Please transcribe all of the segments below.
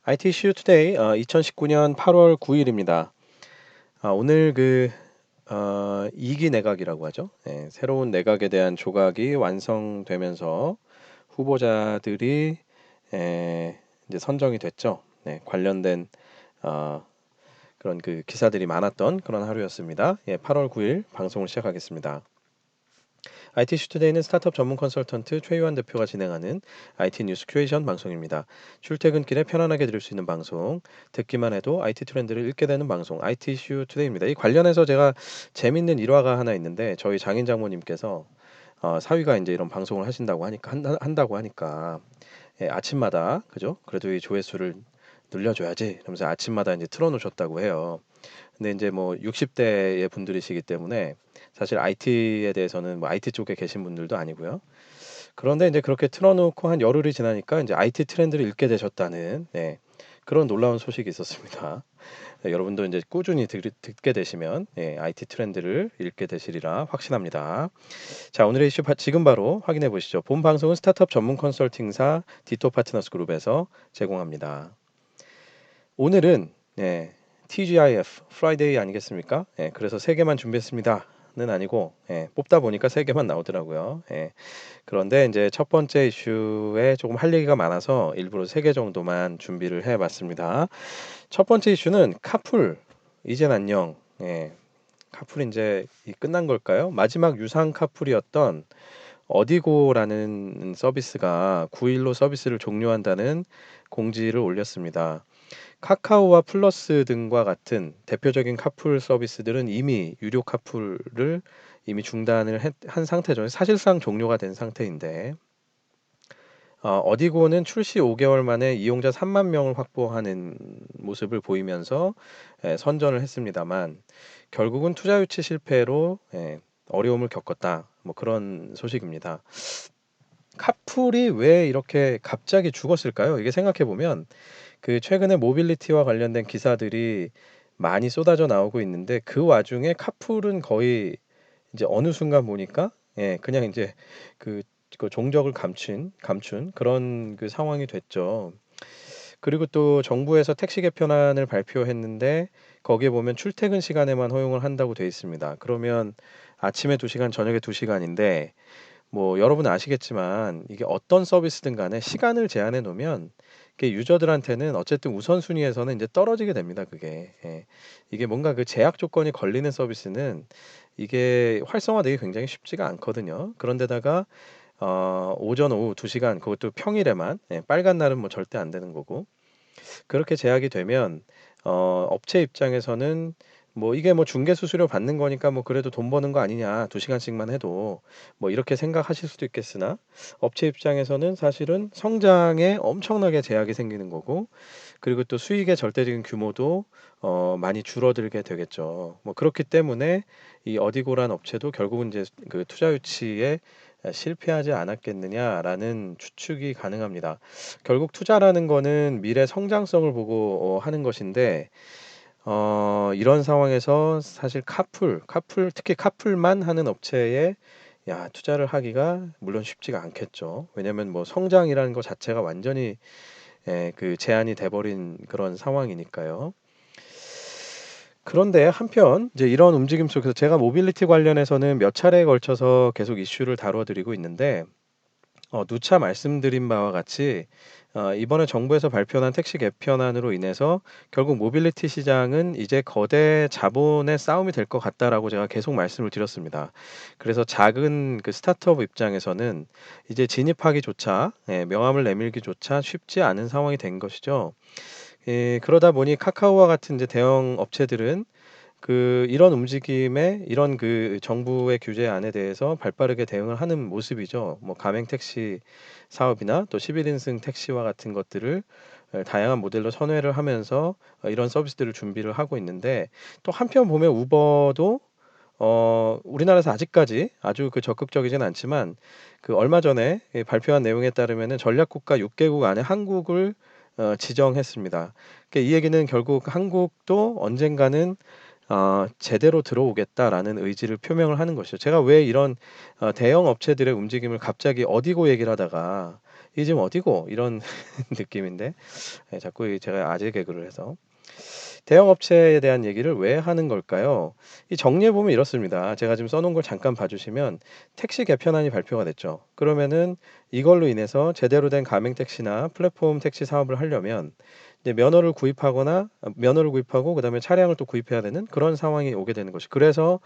IT 이슈 투데이 2019년 8월 9일입니다. 오늘 2기 내각이라고 하죠. 새로운 내각에 대한 조각이 완성되면서 후보자들이 이제 선정이 됐죠. 관련된 어, 그런 그 기사들이 많았던 그런 하루였습니다. 8월 9일 방송을 시작하겠습니다. IT 슈투데이는 스타트업 전문 컨설턴트 최유한 대표가 진행하는 IT 뉴스 큐레이션 방송입니다. 출퇴근길에 편안하게 들을 수 있는 방송, 듣기만 해도 IT 트렌드를 읽게 되는 방송, IT 이슈 투데이입니다. 이 관련해서 제가 재밌는 일화가 하나 있는데 저희 장인 장모님께서 사위가 이제 이런 방송을 하신다고 하니까 한다고 하니까 아침마다 그죠? 그래도 이 조회수를 늘려줘야지. 이러면서 아침마다 이제 틀어놓으셨다고 해요. 근데 이제 뭐 60대의 분들이시기 때문에 사실 IT에 대해서는 뭐 IT 쪽에 계신 분들도 아니고요. 그런데 이제 그렇게 틀어놓고 한 열흘이 지나니까 이제 IT 트렌드를 읽게 되셨다는 그런 놀라운 소식이 있었습니다. 여러분도 이제 꾸준히 듣게 되시면 IT 트렌드를 읽게 되시리라 확신합니다. 자, 오늘의 이슈 지금 바로 확인해 보시죠. 본 방송은 스타트업 전문 컨설팅사 디토 파트너스 그룹에서 제공합니다. 오늘은 TGIF 프라이데이 아니겠습니까? 그래서 세 개만 준비했습니다는 아니고 뽑다 보니까 세 개만 나오더라고요. 그런데 이제 첫 번째 이슈에 조금 할 얘기가 많아서 일부러 세 개 정도만 준비를 해봤습니다. 첫 번째 이슈는 카풀 이젠 안녕. 카풀 이제 끝난 걸까요? 마지막 유상 카풀이었던 어디고라는 서비스가 9일로 서비스를 종료한다는 공지를 올렸습니다. 카카오와 플러스 등과 같은 대표적인 카풀 서비스들은 이미 유료 카풀을 이미 중단을 한 상태죠. 사실상 종료가 된 상태인데 어디고는 출시 5개월 만에 이용자 3만 명을 확보하는 모습을 보이면서 선전을 했습니다만 결국은 투자 유치 실패로 어려움을 겪었다. 뭐 그런 소식입니다. 카풀이 왜 이렇게 갑자기 죽었을까요? 이게 생각해 보면 그 최근에 모빌리티와 관련된 기사들이 많이 쏟아져 나오고 있는데 그 와중에 카풀은 거의 이제 어느 순간 보니까 그냥 이제 그, 그 종적을 감춘 그런 그 상황이 됐죠. 그리고 또 정부에서 택시 개편안을 발표했는데 거기에 보면 출퇴근 시간에만 허용을 한다고 돼 있습니다. 그러면 아침에 2시간, 저녁에 2시간인데 뭐 여러분 아시겠지만 이게 어떤 서비스든 간에 시간을 제한해 놓으면 이게 유저들한테는 어쨌든 우선순위에서는 이제 떨어지게 됩니다. 그게 이게 뭔가 그 제약 조건이 걸리는 서비스는 이게 활성화되기 굉장히 쉽지가 않거든요. 그런데다가 오전 오후 2시간 그것도 평일에만 빨간 날은 뭐 절대 안 되는 거고 그렇게 제약이 되면 업체 입장에서는 뭐 이게 뭐 중개 수수료 받는 거니까 뭐 그래도 돈 버는 거 아니냐 2시간씩만 해도 뭐 이렇게 생각하실 수도 있겠으나 업체 입장에서는 사실은 성장에 엄청나게 제약이 생기는 거고 그리고 또 수익의 절대적인 규모도 많이 줄어들게 되겠죠. 뭐 그렇기 때문에 이 어디고란 업체도 결국은 이제 그 투자 유치에 실패하지 않았겠느냐라는 추측이 가능합니다. 결국 투자라는 거는 미래 성장성을 보고 하는 것인데 이런 상황에서 사실 카풀 특히 카풀만 하는 업체에 투자를 하기가 물론 쉽지가 않겠죠. 왜냐면 뭐 성장이라는 것 자체가 완전히 그 제한이 돼버린 그런 상황이니까요. 그런데 한편 이제 이런 움직임 속에서 제가 모빌리티 관련해서는 몇 차례에 걸쳐서 계속 이슈를 다뤄드리고 있는데 누차 말씀드린 바와 같이 이번에 정부에서 발표한 택시 개편안으로 인해서 결국 모빌리티 시장은 이제 거대 자본의 싸움이 될 것 같다라고 제가 계속 말씀을 드렸습니다. 그래서 작은 그 스타트업 입장에서는 이제 진입하기조차 명함을 내밀기조차 쉽지 않은 상황이 된 것이죠. 그러다 보니 카카오와 같은 이제 대형 업체들은 그 이런 움직임에 이런 그 정부의 규제안에 대해서 발빠르게 대응을 하는 모습이죠. 뭐 가맹 택시 사업이나 또 11인승 택시와 같은 것들을 다양한 모델로 선회를 하면서 이런 서비스들을 준비를 하고 있는데 또 한편 보면 우버도 우리나라에서 아직까지 아주 그 적극적이진 않지만 그 얼마 전에 발표한 내용에 따르면은 전략국가 6개국 안에 한국을 지정했습니다. 그러니까 이 얘기는 결국 한국도 언젠가는 제대로 들어오겠다라는 의지를 표명을 하는 것이죠. 제가 왜 이런 대형 업체들의 움직임을 갑자기 어디고 얘기를 하다가 이 지금 어디고 이런 느낌인데 자꾸 제가 아재 개그를 해서 대형 업체에 대한 얘기를 왜 하는 걸까요? 이 정리해 보면 이렇습니다. 제가 지금 써놓은 걸 잠깐 봐주시면 택시 개편안이 발표가 됐죠. 그러면은 이걸로 인해서 제대로 된 가맹 택시나 플랫폼 택시 사업을 하려면 이제 면허를 구입하고 그다음에 차량을 또 구입해야 되는 그런 상황이 오게 되는 것이. 그래서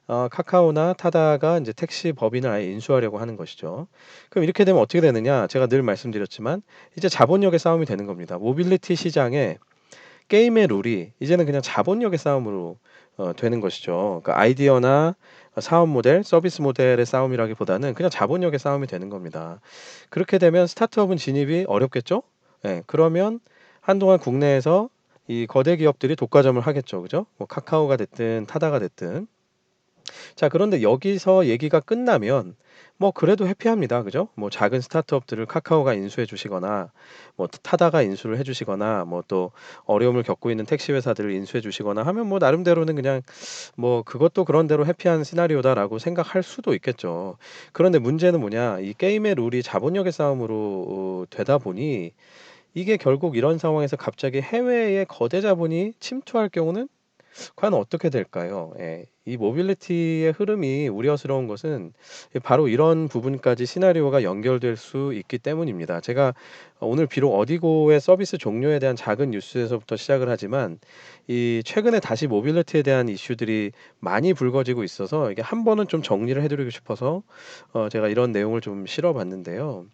카카오나 타다가 이제 택시 법인을 아예 인수하려고 하는 것이죠. 그럼 이렇게 되면 어떻게 되느냐? 제가 늘 말씀드렸지만 이제 자본력의 싸움이 되는 겁니다. 모빌리티 시장에 게임의 룰이 이제는 그냥 자본력의 싸움으로 되는 것이죠. 그러니까 아이디어나 사업 모델, 서비스 모델의 싸움이라기보다는 그냥 자본력의 싸움이 되는 겁니다. 그렇게 되면 스타트업은 진입이 어렵겠죠? 예, 그러면 한동안 국내에서 이 거대 기업들이 독과점을 하겠죠. 그죠? 뭐 카카오가 됐든 타다가 됐든. 자, 그런데 여기서 얘기가 끝나면 뭐 그래도 해피합니다. 그죠? 뭐 작은 스타트업들을 카카오가 인수해 주시거나 뭐 타다가 인수를 해 주시거나 뭐 또 어려움을 겪고 있는 택시 회사들을 인수해 주시거나 하면 뭐 나름대로는 그냥 뭐 그것도 그런대로 해피한 시나리오다라고 생각할 수도 있겠죠. 그런데 문제는 뭐냐? 이 게임의 룰이 자본력의 싸움으로 되다 보니 이게 결국 이런 상황에서 갑자기 해외의 거대 자본이 침투할 경우는 과연 어떻게 될까요? 예. 이 모빌리티의 흐름이 우려스러운 것은 바로 이런 부분까지 시나리오가 연결될 수 있기 때문입니다. 제가 오늘 비록 어디고의 서비스 종료에 대한 작은 뉴스에서부터 시작을 하지만 이 최근에 다시 모빌리티에 대한 이슈들이 많이 불거지고 있어서 이게 한 번은 좀 정리를 해드리고 싶어서 제가 이런 내용을 좀 실어봤는데요.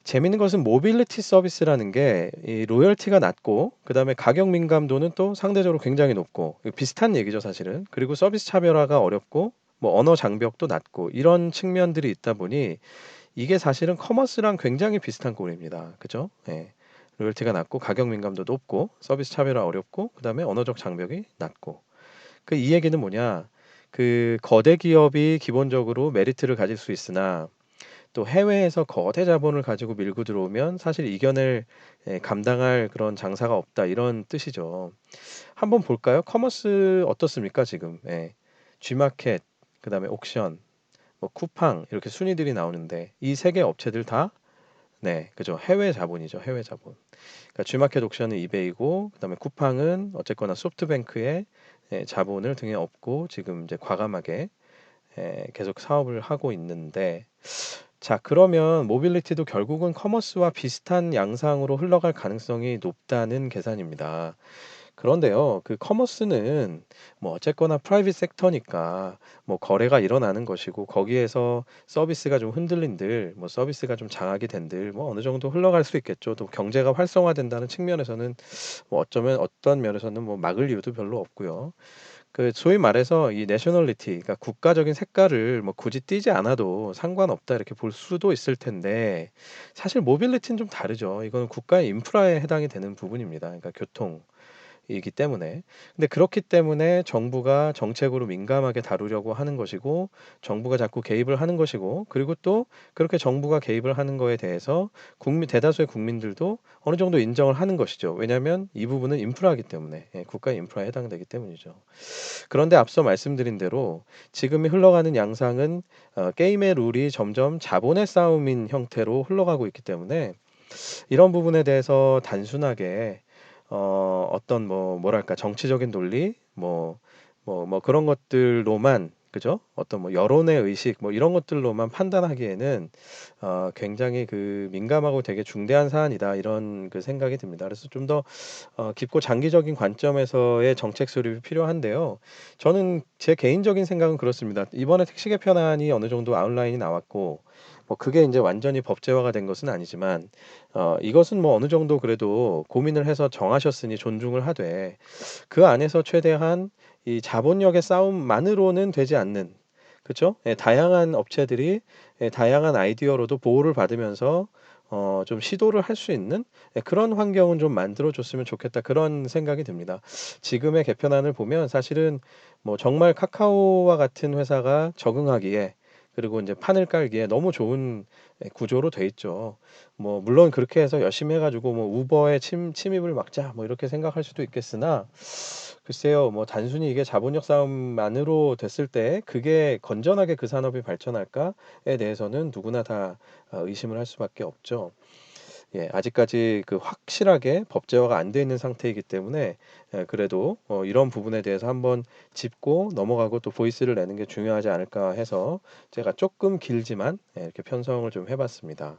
재밌는 것은 모빌리티 서비스라는 게 이 로열티가 낮고 그다음에 가격 민감도는 또 상대적으로 굉장히 높고 비슷한 얘기죠 사실은. 그리고 서비스 차별화가 어렵고 뭐 언어 장벽도 낮고 이런 측면들이 있다 보니 이게 사실은 커머스랑 굉장히 비슷한 꼴입니다. 그죠? 예. 로열티가 낮고 가격 민감도 높고 서비스 차별화 어렵고 그다음에 언어적 장벽이 낮고. 그 이 얘기는 뭐냐? 그 거대 기업이 기본적으로 메리트를 가질 수 있으나 또 해외에서 거대 자본을 가지고 밀고 들어오면 사실 이겨낼 감당할 그런 장사가 없다 이런 뜻이죠. 한번 볼까요? 커머스 어떻습니까 지금? 예. G마켓, 그다음에 옥션, 뭐 쿠팡 이렇게 순위들이 나오는데 이 세 개 업체들 다 네, 그죠. 해외 자본이죠. 해외 자본. 그러니까 G마켓 옥션은 이베이고 그다음에 쿠팡은 어쨌거나 소프트뱅크의 자본을 등에 업고 지금 이제 과감하게 계속 사업을 하고 있는데 자, 그러면 모빌리티도 결국은 커머스와 비슷한 양상으로 흘러갈 가능성이 높다는 계산입니다. 그런데요, 그 커머스는 뭐 어쨌거나 프라이빗 섹터니까 뭐 거래가 일어나는 것이고 거기에서 서비스가 좀 흔들린들, 뭐 서비스가 좀 장악이 된들, 뭐 어느 정도 흘러갈 수 있겠죠. 또 경제가 활성화된다는 측면에서는 뭐 어쩌면 어떤 면에서는 뭐 막을 이유도 별로 없고요. 그 소위 말해서 이 내셔널리티, 그러니까 국가적인 색깔을 뭐 굳이 띠지 않아도 상관없다 이렇게 볼 수도 있을 텐데 사실 모빌리티는 좀 다르죠. 이거는 국가의 인프라에 해당이 되는 부분입니다. 그러니까 교통. 이기 때문에. 근데 그렇기 때문에 정부가 정책으로 민감하게 다루려고 하는 것이고 정부가 자꾸 개입을 하는 것이고 그리고 또 그렇게 정부가 개입을 하는 거에 대해서 국민 대다수의 국민들도 어느 정도 인정을 하는 것이죠. 왜냐하면 이 부분은 인프라이기 때문에 국가의 인프라에 해당되기 때문이죠. 그런데 앞서 말씀드린 대로 지금이 흘러가는 양상은 게임의 룰이 점점 자본의 싸움인 형태로 흘러가고 있기 때문에 이런 부분에 대해서 단순하게 어떤 뭐랄까 정치적인 논리 뭐 그런 것들로만 그죠? 어떤 뭐 여론의 의식 뭐 이런 것들로만 판단하기에는 굉장히 그 민감하고 되게 중대한 사안이다 이런 그 생각이 듭니다. 그래서 좀 더 깊고 장기적인 관점에서의 정책 수립이 필요한데요. 저는 제 개인적인 생각은 그렇습니다. 이번에 택시 개편안이 어느 정도 아웃라인이 나왔고 뭐 그게 이제 완전히 법제화가 된 것은 아니지만 이것은 뭐 어느 정도 그래도 고민을 해서 정하셨으니 존중을 하되 그 안에서 최대한 이 자본력의 싸움만으로는 되지 않는 그쵸? 예, 다양한 업체들이 다양한 아이디어로도 보호를 받으면서 좀 시도를 할 수 있는 그런 환경은 좀 만들어 줬으면 좋겠다 그런 생각이 듭니다. 지금의 개편안을 보면 사실은 뭐 정말 카카오와 같은 회사가 적응하기에 그리고 이제 판을 깔기에 너무 좋은 구조로 돼 있죠. 뭐 물론 그렇게 해서 열심히 해가지고 뭐 우버의 침입을 막자 뭐 이렇게 생각할 수도 있겠으나 글쎄요, 뭐 단순히 이게 자본력 싸움만으로 됐을 때 그게 건전하게 그 산업이 발전할까에 대해서는 누구나 다 의심을 할 수밖에 없죠. 예, 아직까지 그 확실하게 법제화가 안 돼 있는 상태이기 때문에 그래도 이런 부분에 대해서 한번 짚고 넘어가고 또 보이스를 내는 게 중요하지 않을까 해서 제가 조금 길지만 이렇게 편성을 좀 해봤습니다.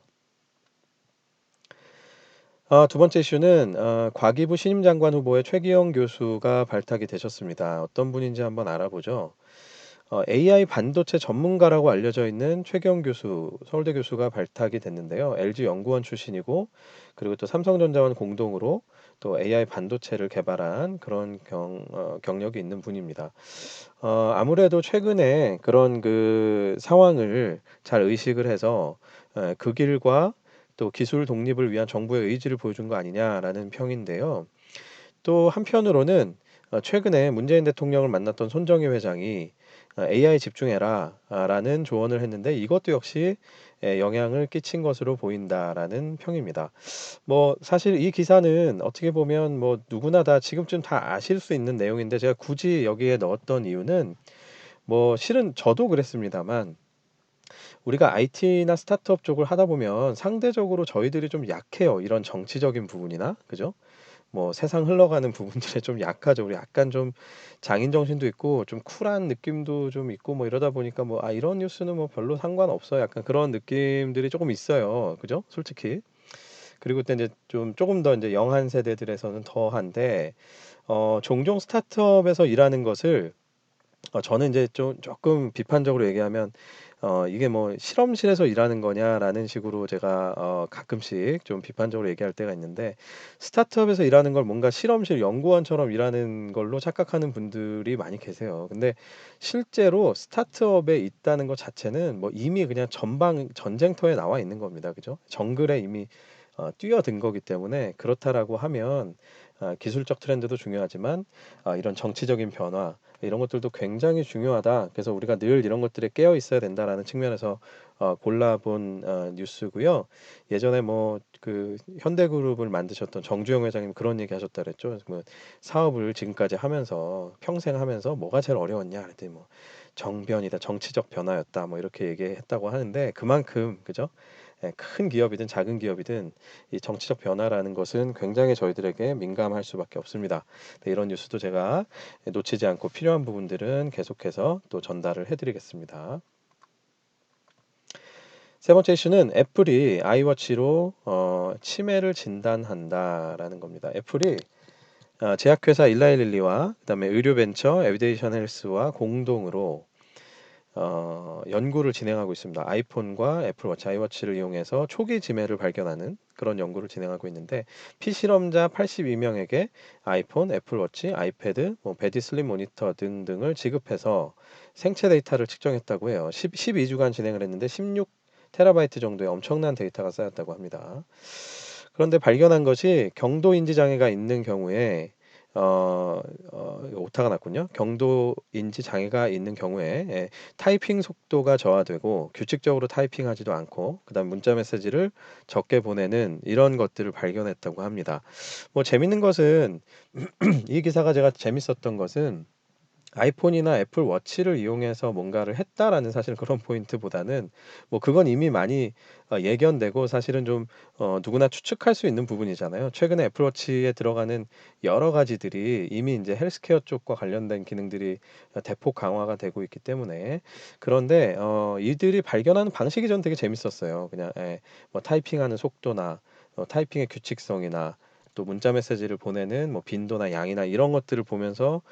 두 번째 이슈는 과기부 신임 장관 후보의 최기영 교수가 발탁이 되셨습니다. 어떤 분인지 한번 알아보죠. AI 반도체 전문가라고 알려져 있는 최경 교수, 서울대 교수가 발탁이 됐는데요. LG 연구원 출신이고, 그리고 또 삼성전자와 공동으로 또 AI 반도체를 개발한 그런 경력이 있는 분입니다. 아무래도 최근에 그런 그 상황을 잘 의식을 해서 그 길과 또 기술 독립을 위한 정부의 의지를 보여준 거 아니냐라는 평인데요. 또 한편으로는 최근에 문재인 대통령을 만났던 손정희 회장이 AI 집중해라 라는 조언을 했는데 이것도 역시 영향을 끼친 것으로 보인다라는 평입니다. 뭐 사실 이 기사는 어떻게 보면 뭐 누구나 다 지금쯤 다 아실 수 있는 내용인데 제가 굳이 여기에 넣었던 이유는 뭐 실은 저도 그랬습니다만 우리가 IT나 스타트업 쪽을 하다 보면 상대적으로 저희들이 좀 약해요. 이런 정치적인 부분이나 그죠? 뭐 세상 흘러가는 부분들에 좀 약하죠. 우리 약간 좀 장인 정신도 있고 좀 쿨한 느낌도 좀 있고 뭐 이러다 보니까 뭐 아 이런 뉴스는 뭐 별로 상관없어. 약간 그런 느낌들이 조금 있어요. 그죠? 솔직히. 그리고 또 이제 좀 조금 더 이제 영한 세대들에서는 더한데 종종 스타트업에서 일하는 것을 저는 이제 좀 조금 비판적으로 얘기하면 이게 뭐 실험실에서 일하는 거냐라는 식으로 제가 가끔씩 좀 비판적으로 얘기할 때가 있는데 스타트업에서 일하는 걸 뭔가 실험실 연구원처럼 일하는 걸로 착각하는 분들이 많이 계세요. 근데 실제로 스타트업에 있다는 것 자체는 뭐 이미 그냥 전방 전쟁터에 나와 있는 겁니다. 그죠? 정글에 이미 뛰어든 거기 때문에 그렇다라고 하면 기술적 트렌드도 중요하지만 이런 정치적인 변화 이런 것들도 굉장히 중요하다. 그래서 우리가 늘 이런 것들에 깨어 있어야 된다라는 측면에서 골라본 뉴스고요. 예전에 뭐 그 현대그룹을 만드셨던 정주영 회장님 그런 얘기 하셨다 그랬죠. 뭐 사업을 지금까지 하면서 평생 하면서 뭐가 제일 어려웠냐 그랬더니 뭐 정변이다, 정치적 변화였다, 뭐 이렇게 얘기했다고 하는데 그만큼 그죠? 큰 기업이든 작은 기업이든 이 정치적 변화라는 것은 굉장히 저희들에게 민감할 수밖에 없습니다. 네, 이런 뉴스도 제가 놓치지 않고 필요한 부분들은 계속해서 또 전달을 해드리겠습니다. 세 번째 이슈는 애플이 아이워치로 치매를 진단한다라는 겁니다. 애플이 제약회사 일라이릴리와 그다음에 의료벤처 에비데이션 헬스와 공동으로 연구를 진행하고 있습니다. 아이폰과 애플워치, 아이워치를 이용해서 초기 지매를 발견하는 그런 연구를 진행하고 있는데 피실험자 82명에게 아이폰, 애플워치, 아이패드, 뭐 베디 슬림 모니터 등등을 지급해서 생체 데이터를 측정했다고 해요. 12주간 진행을 했는데 16 테라바이트 정도의 엄청난 데이터가 쌓였다고 합니다. 그런데 발견한 것이 경도 인지 장애가 있는 경우에 오타가 났군요. 경도 인지 장애가 있는 경우에 타이핑 속도가 저하되고 규칙적으로 타이핑하지도 않고 그다음 문자 메시지를 적게 보내는 이런 것들을 발견했다고 합니다. 뭐 재밌는 것은 이 기사가 제가 재밌었던 것은 아이폰이나 애플 워치를 이용해서 뭔가를 했다라는 사실 그런 포인트보다는 뭐 그건 이미 많이 예견되고 사실은 좀 누구나 추측할 수 있는 부분이잖아요. 최근에 애플 워치에 들어가는 여러 가지들이 이미 이제 헬스케어 쪽과 관련된 기능들이 대폭 강화가 되고 있기 때문에 그런데 이들이 발견하는 방식이 전 되게 재밌었어요. 그냥 뭐 타이핑하는 속도나 타이핑의 규칙성이나 또 문자 메시지를 보내는 뭐 빈도나 양이나 이런 것들을 보면서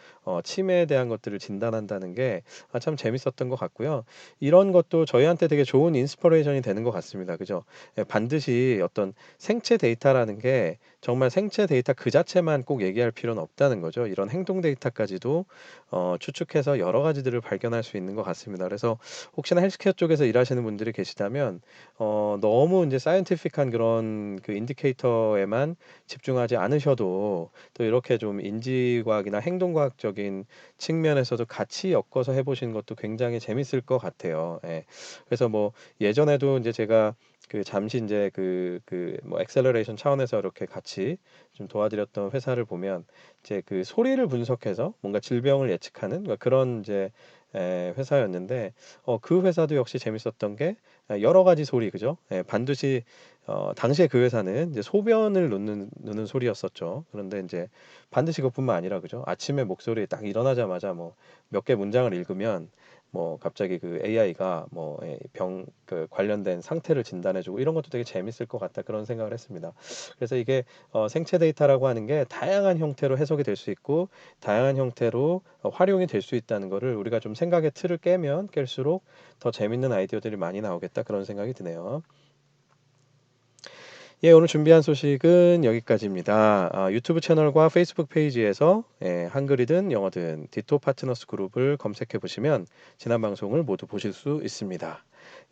치매에 대한 것들을 진단한다는 게 참 재밌었던 것 같고요. 이런 것도 저희한테 되게 좋은 인스퍼레이션이 되는 것 같습니다. 그죠? 반드시 어떤 생체 데이터라는 게 정말 생체 데이터 그 자체만 꼭 얘기할 필요는 없다는 거죠. 이런 행동 데이터까지도 추측해서 여러 가지들을 발견할 수 있는 것 같습니다. 그래서 혹시나 헬스케어 쪽에서 일하시는 분들이 계시다면 너무 이제 사이언티픽한 그런 그 인디케이터에만 집중하지 않으셔도 또 이렇게 좀 인지과학이나 행동과학적인 측면에서도 같이 엮어서 해보시는 것도 굉장히 재밌을 것 같아요. 예. 그래서 뭐 예전에도 이제 제가 그 잠시 이제 뭐 액셀러레이션 차원에서 이렇게 같이 좀 도와드렸던 회사를 보면 이제 그 소리를 분석해서 뭔가 질병을 예측하는 그런 이제 회사였는데 그 회사도 역시 재밌었던 게 여러 가지 소리 그죠? 예, 반드시 당시에 그 회사는 이제 소변을 놓는 소리였었죠. 그런데 이제 반드시 그것뿐만 아니라 그죠? 아침에 목소리 딱 일어나자마자 뭐 몇 개 문장을 읽으면 뭐 갑자기 그 AI가 뭐 병 그 관련된 상태를 진단해주고 이런 것도 되게 재밌을 것 같다 그런 생각을 했습니다. 그래서 이게 생체 데이터라고 하는 게 다양한 형태로 해석이 될 수 있고 다양한 형태로 활용이 될 수 있다는 거를 우리가 좀 생각의 틀을 깨면 깰수록 더 재밌는 아이디어들이 많이 나오겠다 그런 생각이 드네요. 예, 오늘 준비한 소식은 여기까지입니다. 유튜브 채널과 페이스북 페이지에서 한글이든 영어든 디토 파트너스 그룹을 검색해 보시면 지난 방송을 모두 보실 수 있습니다.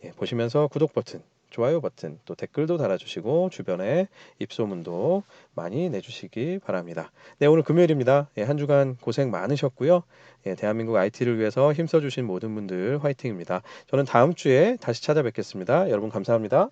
예, 보시면서 구독 버튼, 좋아요 버튼, 또 댓글도 달아주시고 주변에 입소문도 많이 내주시기 바랍니다. 네, 오늘 금요일입니다. 예, 한 주간 고생 많으셨고요. 예, 대한민국 IT를 위해서 힘써주신 모든 분들 화이팅입니다. 저는 다음 주에 다시 찾아뵙겠습니다. 여러분 감사합니다.